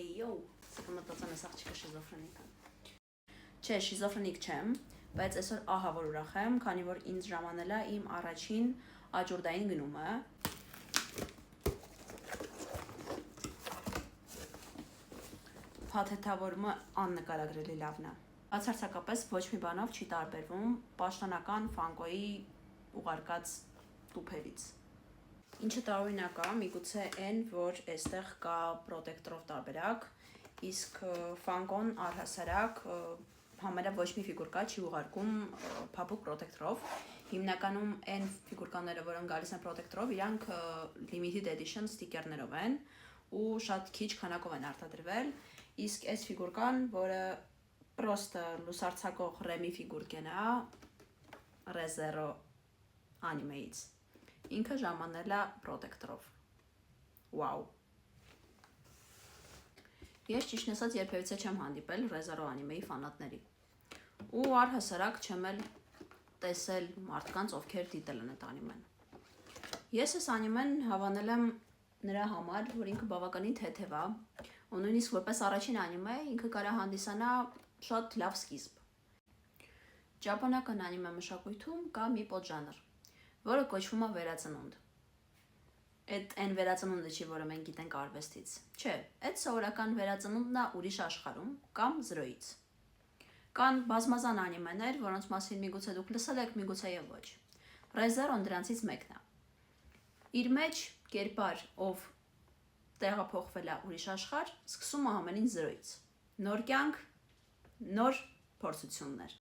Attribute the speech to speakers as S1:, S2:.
S1: Եյո, սա մտածեմ ես աղջիկը շիզոֆրենիկ է։ Չէ, շիզոֆրենիկ չեմ, բայց այսօր ահա որ ուրախ եմ, քանի որ ինձ ժամանել է իմ առաջին աճուրդային գնումը։ Փաթեթավորումը աննկարագրելի լավն է։ Բացարձակապես ոչ մի բանով չի տարբերվում պաշտոնական Ֆանկոյի ուղարկած տուփերից։ Ինչը տարօրինակ է, միգուցե այն, որ այստեղ կա պրոտեկտորով տարբերակ, իսկ Ֆանկոն առհասարակ համարյա ոչ մի ֆիգուր կա չի ուղարկում փափուկ պրոտեկտորով։ Հիմնականում այն ֆիգուրկաները, որոնք գալիս են պրոտեկտորով, իրանք limited edition ստիկերներով են ու շատ քիչ քանակով են արտադրվել, իսկ այս ֆիգուրկան, որը պրոստը լուսարձակող Ռեմի ֆիգուրկեն է Re:Zero անիմեից, ինքը ժամանել է պրոտեկտորով։ Վաու։ Ես ճիշտն ասած երբևիցե չեմ հանդիպել Re:Zero անիմեի ֆանատների։ Ու առհասարակ չեմ էլ տեսել մարդկանց, ովքեր դիտել են այդ անիմեն։ Ես այս անիմեն հավանել եմ նրա համար, որ ինքը բավականին թեթև է, ու նույնիսկ որպես առաջին անիմե ինքը կարա հանդիսանա շատ լավ սկիզբ։ Ճապոնական անիմե մշակույթում կա մի պոդժանր, որը կոչվում է վերածնունդ։ Այդ այն վերածնունդը չի, որը մենք գիտենք արվեստից։ Չէ, այդ սովորական վերածնունդն է ուրիշ աշխարհում կամ զրոյից։ Կան բազմազան անիմեներ, որոնց մասին միգուցե դուք լսել եք, միգուցե եւ ոչ։ Re:Zero-ն դրանցից մեկն է։ Իր մեջ կերպար, ով տեղափոխվել է ուրիշ աշխարհ, սկսում է ամեն ինչ զրոյից։ Նոր կյանք, նոր փորձություններ։